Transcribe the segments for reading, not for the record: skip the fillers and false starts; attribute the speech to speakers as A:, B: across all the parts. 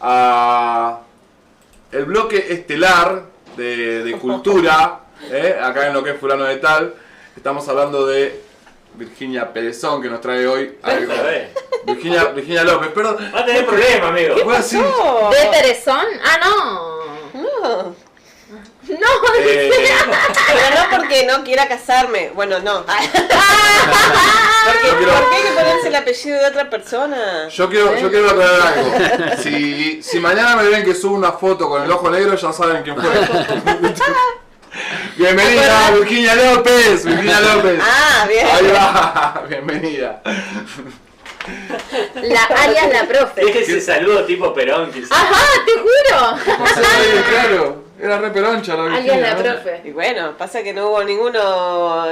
A: a el bloque estelar de cultura, acá en lo que es Fulano de Tal. Estamos hablando de Virginia Perezón, que nos trae hoy algo. Virginia López, perdón.
B: Va a tener problemas, amigo.
A: ¿Qué pasó?
C: ¿De Perezón? Ah, no. No,
D: pero no porque no quiera casarme. Bueno, no. ¿Por qué hay que ponerse el apellido de otra persona?
A: Yo quiero aclarar algo. Si mañana me ven que subo una foto con el ojo negro, ya saben quién fue. Bienvenida, Virginia López. Virginia López.
D: Ah, bien.
A: Ahí va. Bienvenida.
C: alias la profe.
B: Es ese saludo tipo Perón, quizás.
C: Ajá, te juro.
A: Claro. Era re peroncha la Virginia.
C: Alias la profe.
D: Y bueno, pasa que no hubo ninguno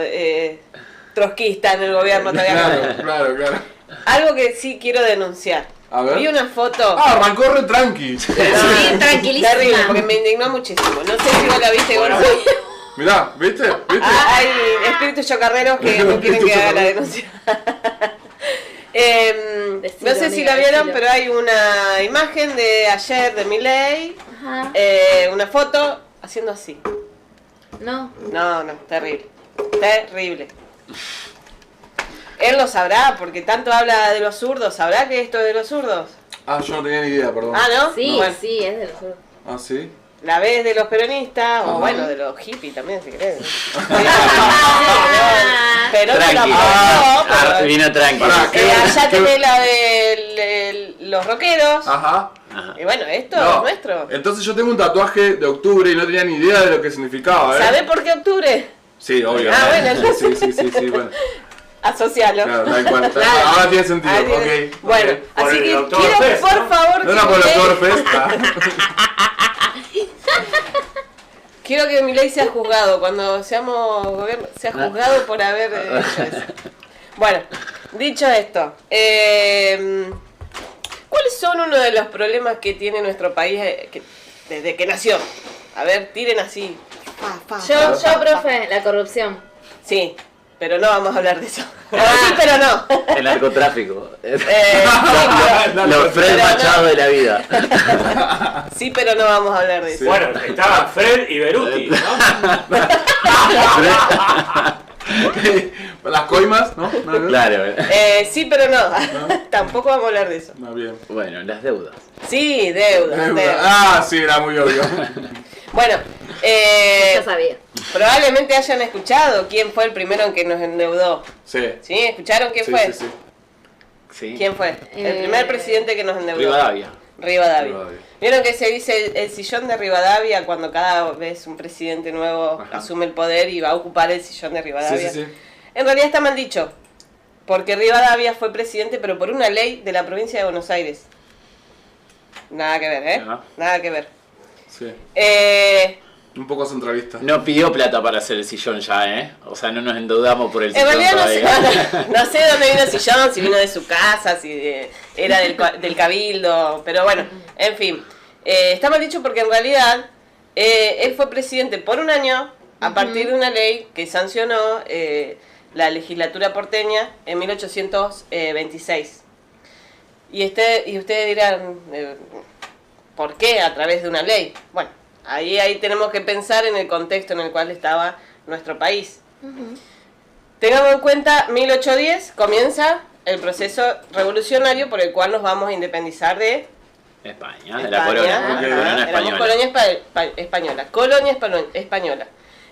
D: trotskista en el gobierno todavía.
A: Claro.
D: Algo que sí quiero denunciar.
A: A ver.
D: Vi una foto.
A: Arrancó re tranqui.
C: Sí, tranquilísima.
D: Terrible, porque me indignó muchísimo. No sé si vos la viste, Gordo.
A: Mirá, ¿viste?
D: Hay espíritus chocarreros que no quieren que haga la denuncia. No sé si la vieron, pero hay una imagen de ayer de Milei, una foto haciendo así.
C: No.
D: No, terrible. Terrible. Él lo sabrá, porque tanto habla de los zurdos. ¿Sabrá que esto es de los zurdos?
A: Ah, yo no tenía ni idea, perdón.
D: Ah, ¿no?
C: Sí,
D: Bueno,
C: sí, es de los zurdos.
A: Ah, ¿sí?
D: la vez de los peronistas,
A: Ajá.
D: o bueno, de los hippies también, si querés. Pero
E: Tranqui. Vino tranqui.
D: allá tenés la de los rockeros.
A: Ajá.
D: Y bueno, esto
A: No.
D: es nuestro.
A: Entonces yo tengo un tatuaje de octubre y no tenía ni idea de lo que significaba,
D: ¿Sabés por qué octubre?
A: Sí, obvio.
D: Ah, bueno, entonces.
A: Sí, bueno.
D: Asocialo.
A: Claro, tal cual. Ahora tiene sentido,
D: Ahí tiene-
A: ok.
D: Bueno,
B: Por
D: así
B: el
D: que
B: Oktoberfest,
D: quiero, por
B: ¿no?
D: favor,
A: No era por el Oktoberfest.
D: quiero que Milei sea juzgado. Cuando seamos gobierno, sea juzgado por haber hecho eso. Bueno, dicho esto, ¿cuáles son uno de los problemas que tiene nuestro país desde que nació? A ver, tiren así.
C: Yo, profe, la corrupción.
D: Sí, pero no vamos a hablar de eso. Sí, pero no.
E: El narcotráfico.
D: Sí,
E: Los Fred
D: pero
E: Machado
D: no.
E: de la vida.
D: Sí, pero no vamos a hablar de eso.
B: Bueno, estaban Fred y Beruti, ¿no?
A: Las coimas, ¿no?
E: Claro.
D: Sí, pero no. Tampoco vamos a hablar de eso.
A: No, bien.
E: Bueno, las deudas.
D: Sí, deudas.
A: Ah, sí, era muy obvio.
D: Bueno,
C: Ya sabía.
D: probablemente hayan escuchado quién fue el primero en que nos endeudó.
A: Sí.
D: ¿Sí? ¿Escucharon quién
A: Sí,
D: fue?
A: sí.
E: Sí.
D: ¿Quién fue? El primer presidente que nos endeudó.
E: Rivadavia.
D: Rivadavia. ¿Vieron que se dice el sillón de Rivadavia cuando cada vez un presidente nuevo asume el poder y va a ocupar el sillón de Rivadavia?
A: Sí.
D: En realidad está mal dicho, porque Rivadavia fue presidente pero por una ley de la provincia de Buenos Aires. Nada que ver, ¿eh?
E: Ajá.
D: Nada que ver.
A: Sí. Un poco centralista.
E: No pidió plata para hacer el sillón ya, ¿eh? O sea, no nos endeudamos por el
D: En
E: sillón
D: realidad
E: todavía.
D: no sé dónde vino el sillón, si vino de su casa, si era del cabildo, pero bueno, en fin. Está mal dicho porque en realidad él fue presidente por un año a partir de una ley que sancionó la legislatura porteña en 1826. Y ustedes dirán, ¿por qué a través de una ley? Bueno, ahí tenemos que pensar en el contexto en el cual estaba nuestro país. Tengamos en cuenta, 1810 comienza el proceso revolucionario por el cual nos vamos a independizar de
E: España, de la corona.
D: Ajá,
E: Corona
D: éramos
E: española.
D: colonia española.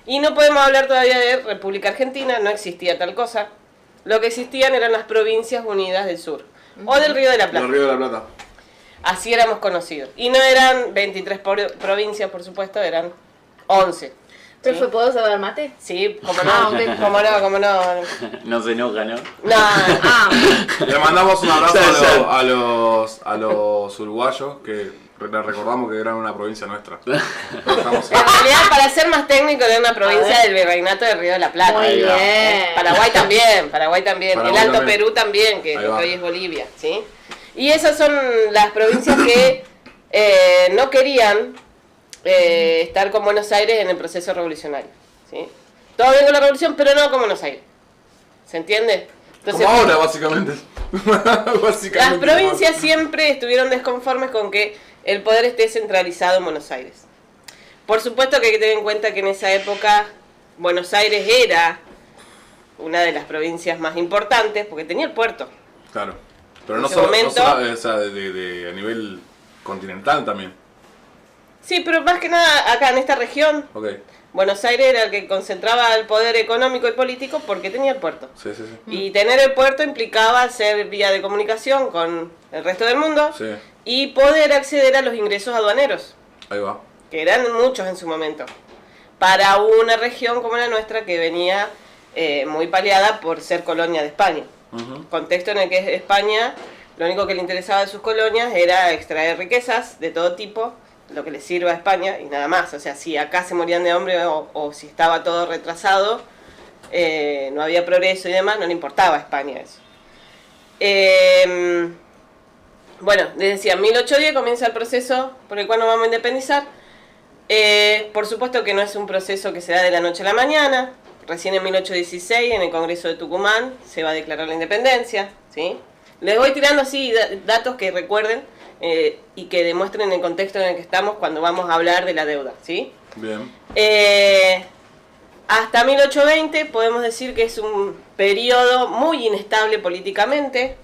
D: Y no podemos hablar todavía de República Argentina, no existía tal cosa. Lo que existían eran las provincias unidas del sur, o del Río de la Plata.
A: El Río de la Plata.
D: Así éramos conocidos. Y no eran 23 provincias, por supuesto, eran 11.
C: ¿Profe, puedo saber mate?
D: Sí, cómo no, cómo no.
E: No se enoja, ¿no?
D: No,
A: Le mandamos un abrazo
E: Sí.
A: a los uruguayos que les recordamos que eran una provincia nuestra.
D: en realidad, para ser más técnico, era una provincia del Virreinato del Río de la Plata.
C: Muy
E: Ahí va.
C: bien.
D: Paraguay también.
A: Paraguay
D: El Alto
A: también.
D: Perú también, que
A: Ahí va.
D: hoy es Bolivia, ¿sí? Y esas son las provincias que no querían estar con Buenos Aires en el proceso revolucionario, ¿sí? Todo bien con la revolución, pero no con Buenos Aires. ¿Se entiende?
A: Como ahora, básicamente. Básicamente.
D: Las provincias siempre estuvieron desconformes con que el poder esté centralizado en Buenos Aires. Por supuesto que hay que tener en cuenta que en esa época Buenos Aires era una de las provincias más importantes porque tenía el puerto.
A: Claro. Pero
D: En
A: no
D: ese
A: solo,
D: momento-
A: o sea, a nivel continental también.
D: Sí, pero más que nada acá en esta región,
A: Ok.
D: Buenos Aires era el que concentraba el poder económico y político porque tenía el puerto.
A: Sí, sí, sí.
D: Y tener el puerto implicaba ser vía de comunicación con el resto del mundo
A: Sí,
D: y poder acceder a los ingresos aduaneros,
A: ahí va.
D: que eran muchos en su momento, para una región como la nuestra que venía muy paliada por ser colonia de España.
A: Ujú.
D: Contexto en el que España, lo único que le interesaba de sus colonias era extraer riquezas de todo tipo, lo que le sirva a España y nada más. O sea, si acá se morían de hambre o si estaba todo retrasado, no había progreso y demás, no le importaba a España eso. Bueno, les decía, 1810 comienza el proceso por el cual nos vamos a independizar. Por supuesto que no es un proceso que se da de la noche a la mañana. Recién en 1816, en el Congreso de Tucumán, se va a declarar la independencia, ¿sí? Les voy tirando así datos que recuerden y que demuestren el contexto en el que estamos cuando vamos a hablar de la deuda, ¿sí?
A: Bien.
D: Hasta 1820 podemos decir que es un periodo muy inestable políticamente.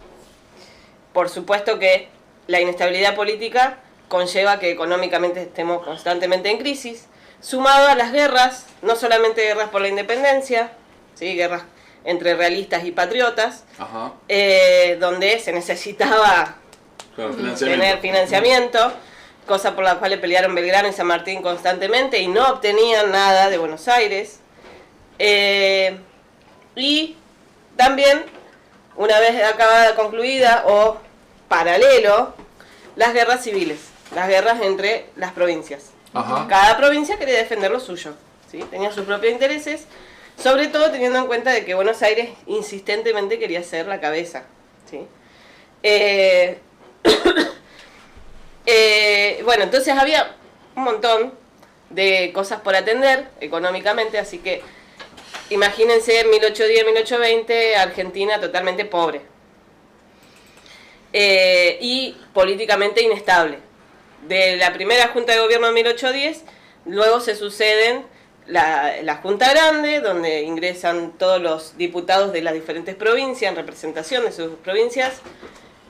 D: Por supuesto que la inestabilidad política conlleva que económicamente estemos constantemente en crisis, sumado a las guerras, no solamente guerras por la independencia, ¿sí? Guerras entre realistas y patriotas,
A: Ajá.
D: donde se necesitaba
A: Claro,
D: tener financiamiento, cosa por la cual pelearon Belgrano y San Martín constantemente y no obtenían nada de Buenos Aires. Y también, una vez acabada, concluida o paralelo, las guerras civiles, las guerras entre las provincias.
A: Ajá.
D: Cada provincia quería defender lo suyo, ¿sí? Tenía sus propios intereses, sobre todo teniendo en cuenta de que Buenos Aires insistentemente quería ser la cabeza, ¿sí? Bueno, entonces había un montón de cosas por atender económicamente, así que imagínense 1810, 1820, Argentina totalmente pobre y políticamente inestable. De la primera Junta de Gobierno de 1810, luego se suceden la Junta Grande, donde ingresan todos los diputados de las diferentes provincias en representación de sus provincias.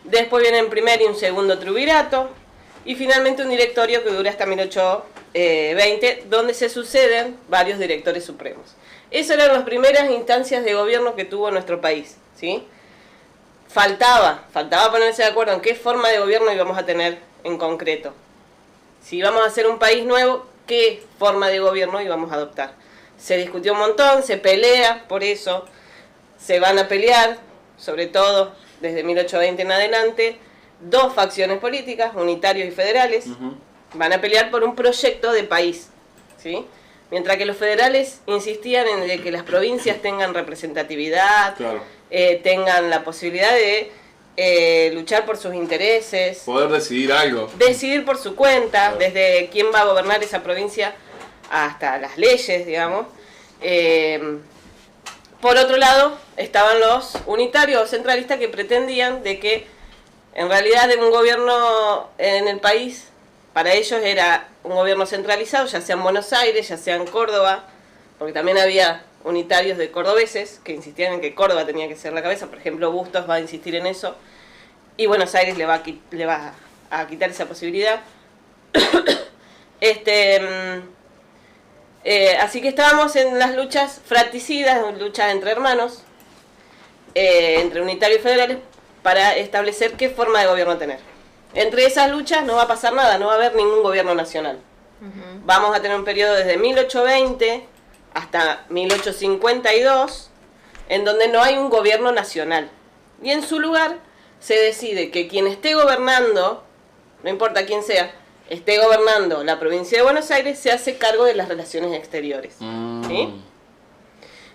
D: Después viene un primer y un segundo triunvirato. Y finalmente un directorio que dura hasta 1820, donde se suceden varios directores supremos. Esas eran las primeras instancias de gobierno que tuvo nuestro país, ¿sí? Faltaba ponerse de acuerdo en qué forma de gobierno íbamos a tener en concreto. Si íbamos a hacer un país nuevo, ¿qué forma de gobierno íbamos a adoptar? Se discutió un montón, se pelea por eso, se van a pelear, sobre todo desde 1820 en adelante, dos facciones políticas, unitarios y federales, van a pelear por un proyecto de país, ¿sí? Mientras que los federales insistían en de que las provincias tengan representatividad,
A: Claro.
D: tengan la posibilidad de luchar por sus intereses,
A: Poder decidir algo.
D: decidir por su cuenta,
A: Claro.
D: desde quién va a gobernar esa provincia hasta las leyes, digamos. Por otro lado, estaban los unitarios o centralistas que pretendían de que en realidad un gobierno en el país, para ellos era un gobierno centralizado, ya sea en Buenos Aires, ya sea en Córdoba, porque también había unitarios de cordobeses que insistían en que Córdoba tenía que ser la cabeza. Por ejemplo, Bustos va a insistir en eso y Buenos Aires le va a quitar esa posibilidad. Así que estábamos en las luchas fratricidas, luchas entre hermanos, entre unitarios y federales, para establecer qué forma de gobierno tener. Entre esas luchas no va a pasar nada, no va a haber ningún gobierno nacional. Vamos a tener un periodo desde 1820 hasta 1852, en donde no hay un gobierno nacional. Y en su lugar se decide que quien esté gobernando, no importa quién sea, esté gobernando la provincia de Buenos Aires, se hace cargo de las relaciones exteriores. ¿Sí?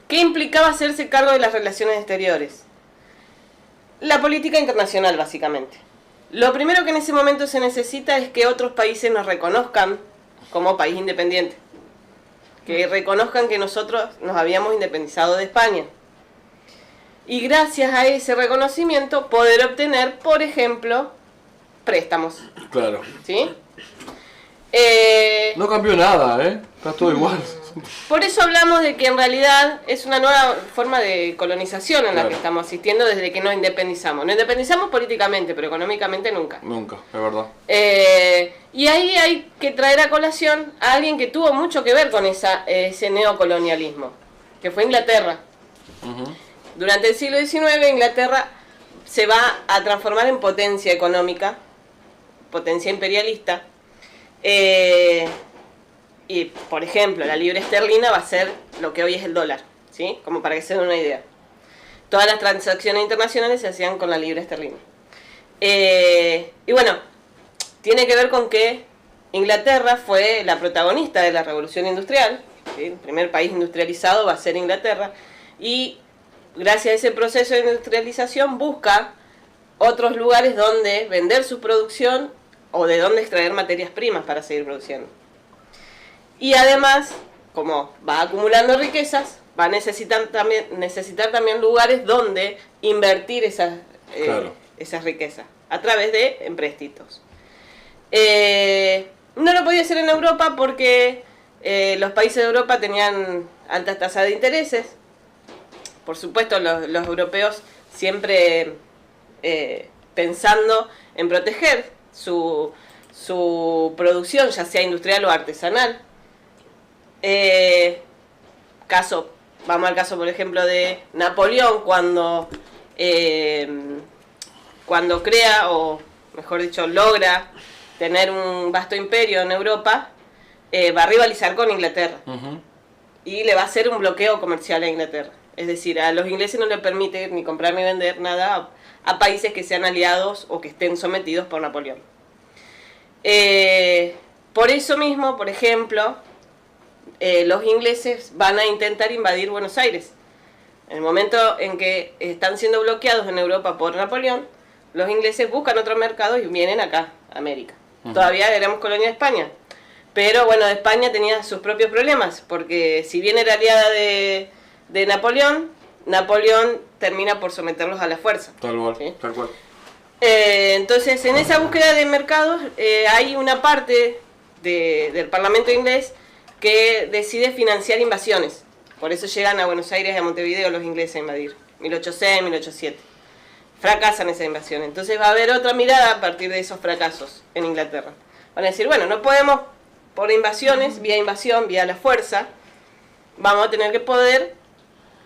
D: ¿Qué implicaba hacerse cargo de las relaciones exteriores? La política internacional, básicamente. Lo primero que en ese momento se necesita es que otros países nos reconozcan como país independiente. Que reconozcan que nosotros nos habíamos independizado de España. y gracias a ese reconocimiento poder obtener, por ejemplo, préstamos.
A: Claro.
D: ¿Sí?
A: No cambió nada, está todo igual.
D: Por eso hablamos de que en realidad es una nueva forma de colonización en la
A: Claro.
D: que estamos asistiendo desde que nos independizamos. Nos independizamos políticamente, pero económicamente nunca.
A: Nunca, es verdad.
D: Y ahí hay que traer a colación a alguien que tuvo mucho que ver con ese neocolonialismo, que fue Inglaterra.
A: Ujú.
D: Durante el siglo XIX Inglaterra se va a transformar en potencia económica, potencia imperialista. Y, por ejemplo, la libra esterlina va a ser lo que hoy es el dólar, ¿sí? Como para que se den una idea. Todas las transacciones internacionales se hacían con la libra esterlina. Y bueno, tiene que ver con que Inglaterra fue la protagonista de la revolución industrial, ¿sí? El primer país industrializado va a ser Inglaterra, y gracias a ese proceso de industrialización busca otros lugares donde vender su producción o de donde extraer materias primas para seguir produciendo. Y además, como va acumulando riquezas, va a necesitar también lugares donde invertir esas riquezas a través de empréstitos. No lo podía hacer en Europa porque los países de Europa tenían altas tasas de intereses. Por supuesto, los europeos siempre pensando en proteger su producción, ya sea industrial o artesanal. Vamos al caso, por ejemplo, de Napoleón, cuando crea, o mejor dicho, logra tener un vasto imperio en Europa, va a rivalizar con Inglaterra.
A: Ujú.
D: Y le va a hacer un bloqueo comercial a Inglaterra. Es decir, a los ingleses no le permite ni comprar ni vender nada a países que sean aliados o que estén sometidos por Napoleón. Por eso mismo, por ejemplo, los ingleses van a intentar invadir Buenos Aires. En el momento en que están siendo bloqueados en Europa por Napoleón, los ingleses buscan otros mercados y vienen acá, a América.
A: Ujú.
D: Todavía éramos colonia de España. Pero bueno, España tenía sus propios problemas, porque si bien era aliada de Napoleón, Napoleón termina por someterlos a la fuerza.
A: Tal cual,
D: ¿Sí?
A: tal cual.
D: Entonces, en esa búsqueda de mercados, hay una parte del Parlamento inglés que decide financiar invasiones. Por eso llegan a Buenos Aires y a Montevideo los ingleses a invadir. 1806, 1807. Fracasan esa invasión. Entonces va a haber otra mirada a partir de esos fracasos en Inglaterra. Van a decir, bueno, no podemos por invasiones, vía invasión, vía la fuerza, vamos a tener que poder,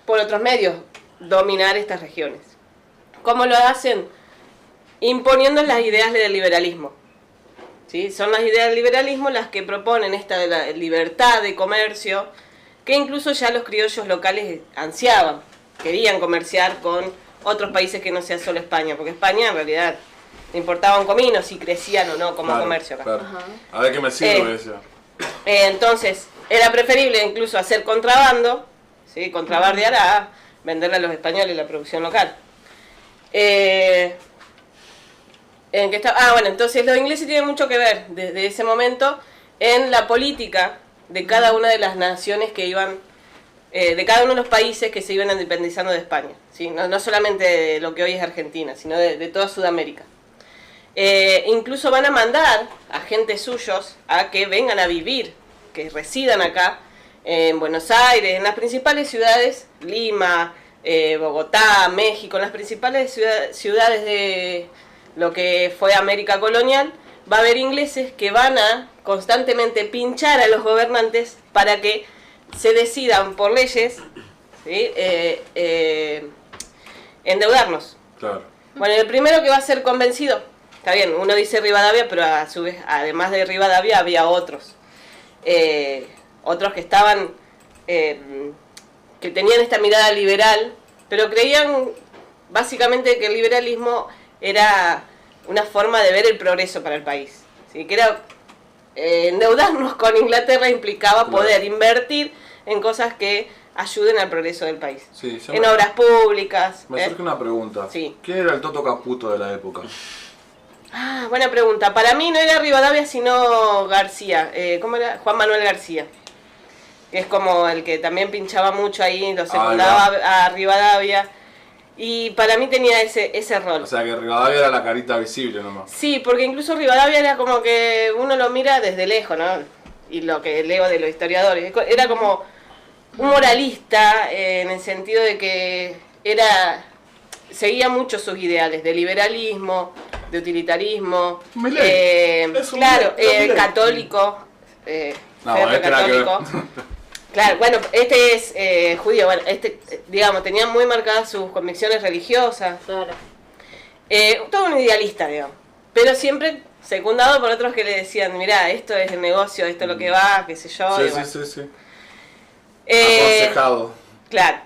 D: por otros medios, dominar estas regiones. ¿Cómo lo hacen? Imponiendo las ideas del liberalismo. ¿Sí? Son las ideas del liberalismo las que proponen esta de la libertad de comercio, que incluso ya los criollos locales ansiaban. Querían comerciar con otros países que no sea solo España, porque España en realidad le importaba un comino si crecían o no como
A: Claro,
D: comercio acá.
A: claro.
C: Ajá.
A: A ver qué me sirve, decía.
D: Entonces, era preferible incluso hacer contrabando, ¿sí? Contrabandear a venderle a los españoles la producción local. ¿En qué está? Bueno, entonces los ingleses tienen mucho que ver desde ese momento en la política de cada una de las naciones que iban, de cada uno de los países que se iban independizando de España, ¿sí? No solamente de lo que hoy es Argentina, sino de toda Sudamérica. Incluso van a mandar agentes suyos a que vengan a vivir, que residan acá en Buenos Aires, en las principales ciudades, Lima, Bogotá, México, en las principales ciudades de lo que fue América colonial. Va a haber ingleses que van a constantemente pinchar a los gobernantes para que se decidan por leyes, ¿sí? Endeudarnos.
A: Claro.
D: Bueno, el primero que va a ser convencido, está bien, uno dice Rivadavia, pero a su vez, además de Rivadavia, había otros. Otros que estaban, que tenían esta mirada liberal, pero creían básicamente que el liberalismo era una forma de ver el progreso para el país. ¿Sí? Que era endeudarnos con Inglaterra implicaba
A: Claro.
D: poder invertir en cosas que ayuden al progreso del país.
A: Sí, se
D: En
A: me-
D: obras públicas.
A: Me surge una pregunta.
D: Sí.
A: ¿Qué era el Toto Caputo de la época?
D: Ah, buena pregunta. Para mí no era Rivadavia, sino García. ¿Cómo era? Juan Manuel García. Que es como el que también pinchaba mucho ahí, lo secundaba a Rivadavia. Y para mí tenía ese rol.
A: O sea que Rivadavia era la carita visible nomás.
D: Sí, porque incluso Rivadavia era como que uno lo mira desde lejos, ¿no? Y lo que leo de los historiadores. Era como un moralista en el sentido de que seguía mucho sus ideales de liberalismo, de utilitarismo, claro, católico, católico. Claro, bueno, este es judío, bueno, digamos, tenía muy marcadas sus convicciones religiosas.
C: Claro.
D: Todo un idealista, digamos. Pero siempre secundado por otros que le decían, mirá, esto es el negocio, esto es lo que va, qué sé yo.
A: Sí. Aconsejado.
D: Claro.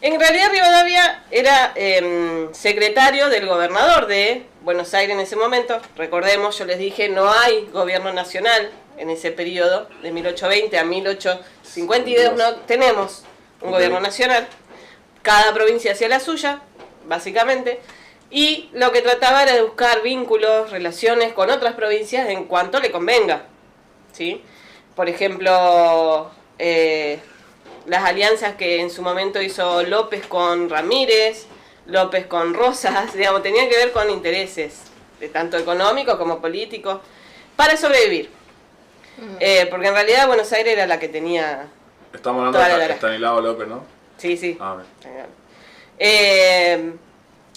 D: En realidad Rivadavia era secretario del gobernador de Buenos Aires en ese momento. Recordemos, yo les dije, no hay gobierno nacional en ese periodo, de 1820 a 1852, no tenemos un gobierno nacional. Cada provincia hacía la suya, básicamente. Y lo que trataba era de buscar vínculos, relaciones con otras provincias en cuanto le convenga, ¿sí? Por ejemplo, las alianzas que en su momento hizo López con Ramírez, López con Rosas, digamos, tenían que ver con intereses, tanto económicos como políticos, para sobrevivir. Porque en realidad Buenos Aires era la que tenía...
A: Estamos hablando de Estanislao López, ¿no?
D: Sí.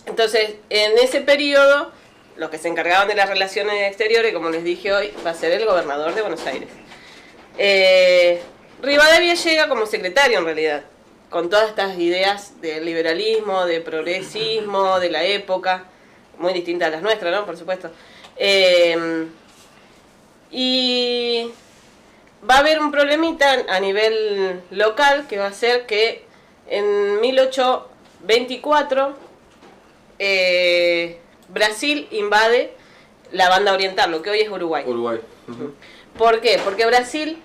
D: Entonces, en ese periodo, los que se encargaban de las relaciones exteriores, como les dije hoy, va a ser el gobernador de Buenos Aires. Rivadavia llega como secretario, en realidad, con todas estas ideas del liberalismo, de progresismo, de la época, muy distintas a las nuestras, ¿no? Por supuesto. Y va a haber un problemita a nivel local, que va a ser que en 1824... Brasil invade la banda oriental, lo que hoy es Uruguay. ¿Por qué? Porque Brasil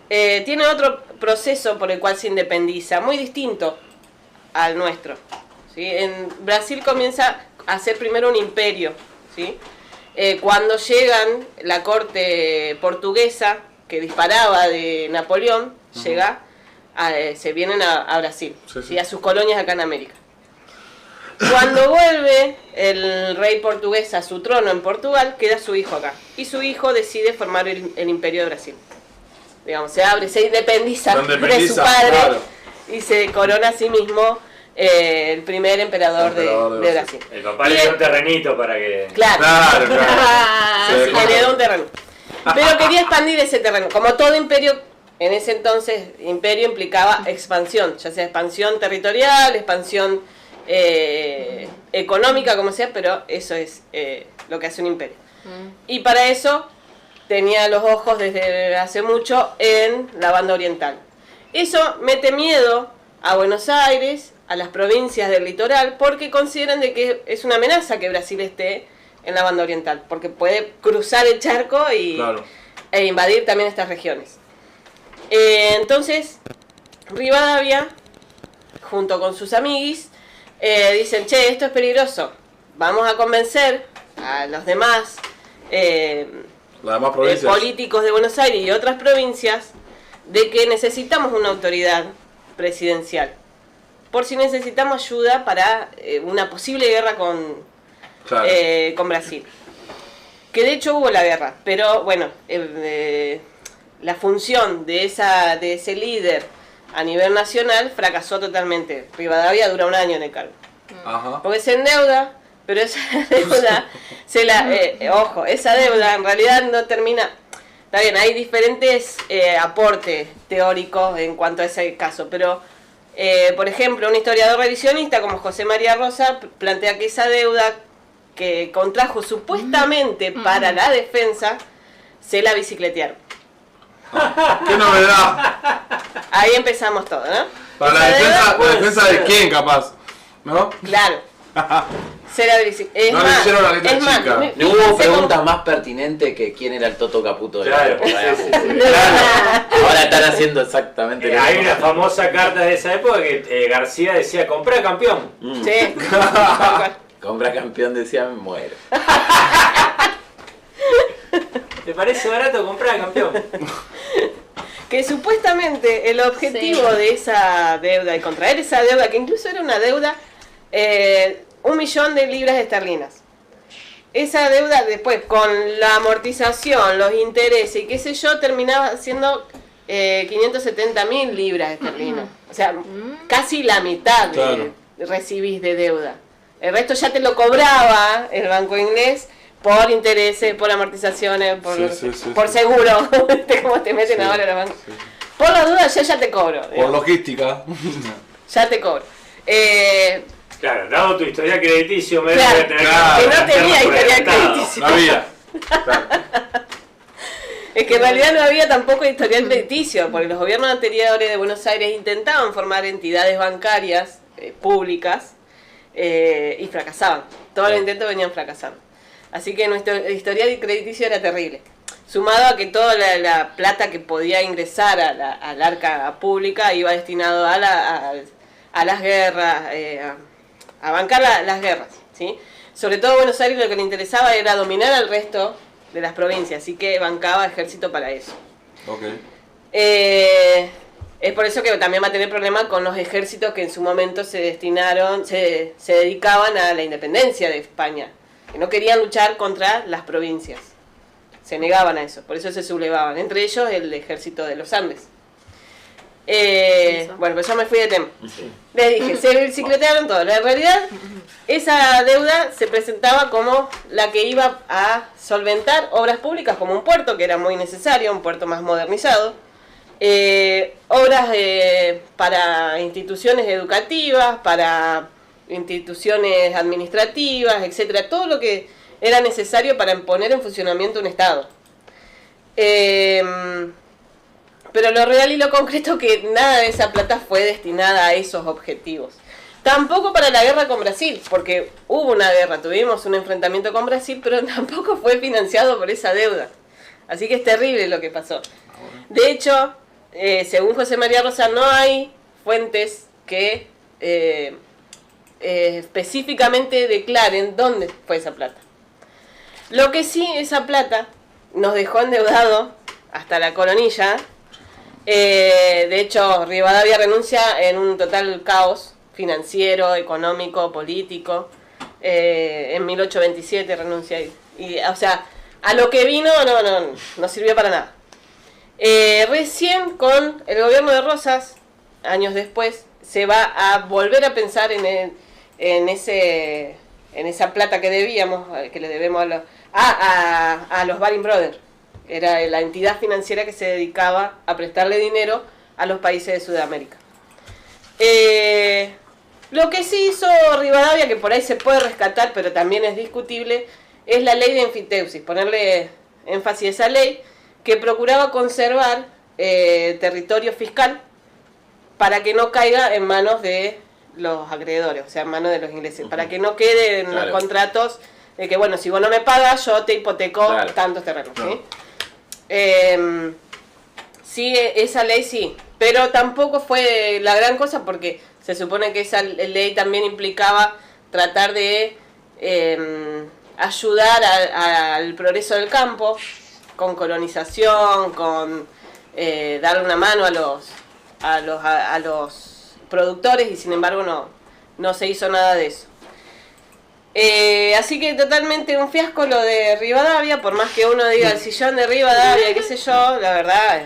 D: tiene otro proceso por el cual se independiza, muy distinto al nuestro, ¿sí? En Brasil comienza a ser primero un imperio, ¿sí? Cuando llegan la corte portuguesa, que disparaba de Napoleón, se vienen a Brasil, y a sus colonias acá en América. Cuando vuelve el rey portugués a su trono en Portugal, queda su hijo acá. Y su hijo decide formar el Imperio de Brasil. Digamos, se independiza de su padre, claro, y se corona a sí mismo el primer emperador de Brasil.
B: El papá le dio un terrenito para que...
D: Claro. Le dio un terreno. Pero quería expandir ese terreno. Como todo imperio, en ese entonces, imperio implicaba expansión. Ya sea expansión territorial, expansión... económica, como sea, pero eso es lo que hace un imperio. Y para eso tenía los ojos desde hace mucho en la banda oriental. Eso mete miedo a Buenos Aires, a las provincias del litoral, porque consideran de que es una amenaza que Brasil esté en la banda oriental, porque puede cruzar el charco e invadir también estas regiones. Entonces, Rivadavia, junto con sus amiguis, dicen, che, esto es peligroso, vamos a convencer a los demás, políticos de Buenos Aires y otras provincias de que necesitamos una autoridad presidencial, por si necesitamos ayuda para una posible guerra con Brasil. Que de hecho hubo la guerra, pero bueno, la función de ese líder a nivel nacional fracasó totalmente. Rivadavia dura un año en el cargo. Porque se endeuda, pero esa deuda ojo, esa deuda en realidad no termina. Está bien, hay diferentes aportes teóricos en cuanto a ese caso, pero por ejemplo, un historiador revisionista como José María Rosa plantea que esa deuda que contrajo supuestamente para la defensa se la bicicletearon.
A: ¡Qué novedad!
D: Ahí empezamos todo, ¿no?
A: Para la defensa de quién, capaz, ¿no?
D: Claro.
A: No le hicieron la letra chica.
F: No hubo preguntas más pertinentes que quién era el Toto Caputo de la época. Ahora están haciendo exactamente lo mismo.
B: Hay una famosa carta de esa época que García decía, comprá campeón.
D: Sí.
F: Compra campeón, decía, me muero.
B: ¿Te parece barato comprar campeón?
D: Que supuestamente el objetivo de esa deuda y contraer esa deuda, que incluso era una deuda 1 millón de libras esterlinas. Esa deuda después, con la amortización, los intereses y qué sé yo, terminaba siendo 570.000 libras esterlinas. O sea, casi la mitad recibís de deuda. El resto ya te lo cobraba el banco inglés por intereses, por amortizaciones, por seguro. ¿Cómo te meten ahora los bancos? Sí. Por la duda ya te cobro.
A: Por logística.
D: Ya te cobro.
B: Claro, dado tu historial crediticio, me
D: claro,
B: tener
D: que no tenía historial crediticio.
A: No había. Claro.
D: Es que en realidad no había tampoco historial crediticio, porque los gobiernos anteriores de Buenos Aires intentaban formar entidades bancarias públicas y fracasaban. Todos los intentos venían fracasando. Así que nuestro historial crediticio era terrible. Sumado a que toda la plata que podía ingresar al arca pública iba destinado a las guerras, a bancar las guerras, ¿sí? Sobre todo a Buenos Aires lo que le interesaba era dominar al resto de las provincias, así que bancaba ejército para eso.
A: Okay.
D: Es por eso que también va a tener problemas con los ejércitos que en su momento se dedicaban a la independencia de España, que no querían luchar contra las provincias. Se negaban a eso, por eso se sublevaban. Entre ellos el ejército de los Andes. Bueno, pues yo me fui de tema. Sí. Les dije, se bicicletearon todo. En realidad, esa deuda se presentaba como la que iba a solventar obras públicas como un puerto, que era muy necesario, un puerto más modernizado. Obras para instituciones educativas, para instituciones administrativas, etcétera, todo lo que era necesario para poner en funcionamiento un Estado. Pero lo real y lo concreto que nada de esa plata fue destinada a esos objetivos. Tampoco para la guerra con Brasil, porque hubo una guerra, tuvimos un enfrentamiento con Brasil, pero tampoco fue financiado por esa deuda. Así que es terrible lo que pasó. De hecho, según José María Rosa, no hay fuentes que específicamente declaren dónde fue esa plata. Lo que sí, esa plata nos dejó endeudados hasta la coronilla. De hecho, Rivadavia renuncia en un total caos financiero, económico, político. En 1827 renuncia. O sea, a lo que vino no sirvió para nada. Recién con el gobierno de Rosas, años después, se va a volver a pensar en esa plata que debíamos, que le debemos a los Baring Brothers. Era la entidad financiera que se dedicaba a prestarle dinero a los países de Sudamérica. Lo que sí hizo Rivadavia, que por ahí se puede rescatar, pero también es discutible, es la ley de enfiteusis, ponerle énfasis a esa ley, que procuraba conservar territorio fiscal para que no caiga en manos de los acreedores, o sea, en manos de los ingleses, para que no quede en los contratos de que, bueno, si vos no me pagas, yo te hipoteco tantos terrenos, ¿sí? Sí, esa ley sí, pero tampoco fue la gran cosa porque se supone que esa ley también implicaba tratar de ayudar al progreso del campo, con colonización, con darle una mano a los productores, y sin embargo no se hizo nada de eso. Así que totalmente un fiasco lo de Rivadavia, por más que uno diga el sillón de Rivadavia, qué sé yo, la verdad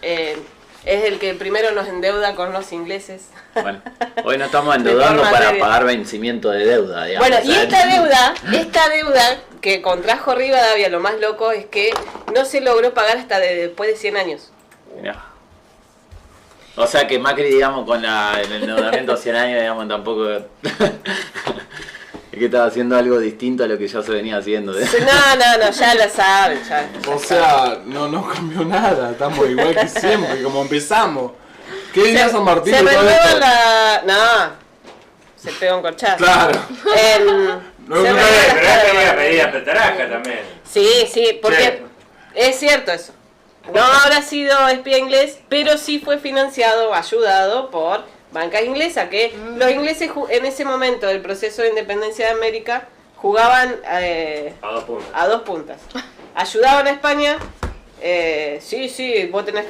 D: es el que primero nos endeuda con los ingleses.
E: Bueno, hoy nos estamos endeudando para pagar vencimiento de deuda, digamos.
D: Bueno, y esta deuda que contrajo Rivadavia, lo más loco es que no se logró pagar hasta después de 100 años.
E: Mirá. O sea que Macri, digamos, con el endeudamiento 100 años, digamos, tampoco... Es que estaba haciendo algo distinto a lo que ya se venía haciendo.
D: No, ya lo saben.
A: O sea, no cambió nada, estamos igual que siempre, como empezamos. ¿Qué día San Martín?
D: Se renueva se pega un corchazo.
A: Claro.
B: Pero tenía pedida Petaraca también.
D: Sí, porque es cierto eso. No habrá sido espía inglés, pero sí fue financiado, ayudado por banca inglesa, que los ingleses en ese momento del proceso de independencia de América jugaban a dos puntas. Ayudaban a España, sí, vos tenés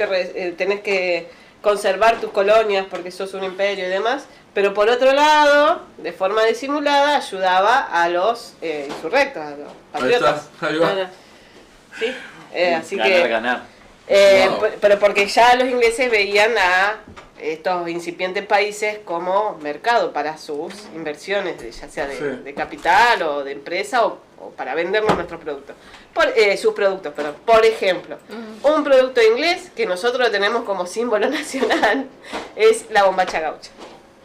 D: que conservar tus colonias porque sos un imperio y demás, Pero por otro lado, de forma disimulada, ayudaba a los insurrectos, a los patriotas.
A: Ahí va.
D: Claro. ¿Sí? Así
E: Ganar,
D: que,
E: ganar.
A: Wow.
D: pero porque ya los ingleses veían a estos incipientes países como mercado para sus inversiones, ya sea de capital o de empresa o para vendernos nuestros productos. Sus productos, perdón. Por ejemplo, un producto inglés que nosotros lo tenemos como símbolo nacional es la bombacha gaucha.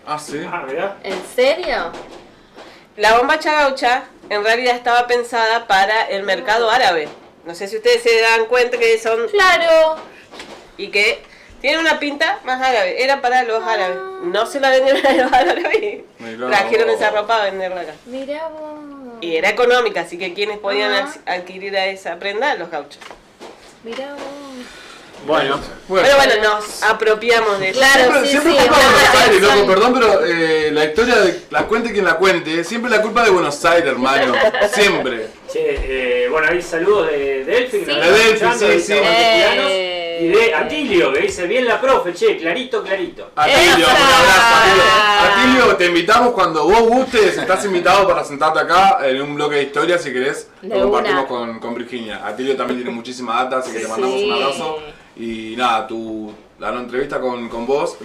A: Ah, sí.
B: Ah, mirá.
C: ¿En serio?
D: La bombacha gaucha en realidad estaba pensada para el mercado árabe. No sé si ustedes se dan cuenta que son...
C: Claro.
D: Y que tienen una pinta más árabe. Era para los árabes. No se la vendieron a los árabes.
A: Mirá
D: Trajeron
A: vos.
D: esa ropa a venderla acá.
C: Mirá vos.
D: Y era económica, así que quienes podían
C: Ajá.
D: adquirir a esa prenda, los gauchos.
C: Mirá vos.
E: Bueno,
D: Pero bueno, nos apropiamos de eso.
C: Claro.
A: Siempre,
C: Sí,
A: siempre
C: sí,
A: culpa de Buenos
C: buena
A: Aires, loco,
C: razón.
A: perdón, pero la historia de la cuente quien la cuente, siempre la culpa de Buenos Aires, hermano. Siempre.
B: Che, bueno, hay saludos de Delphi, que
C: Sí.
B: nos
A: De
B: está
A: Delphi,
B: escuchando,
A: sí,
B: de
A: sí.
B: Zapateanos, y de Atilio, que dice bien la profe, che, clarito, clarito.
A: Atilio, un abrazo, Atilio. Atilio, te invitamos cuando vos gustes, estás invitado para sentarte acá en un bloque de historia si querés,
C: De
A: lo compartimos
C: una.
A: con Virginia. Atilio también tiene muchísima data, así que te mandamos un abrazo. Y nada, la entrevista con vos.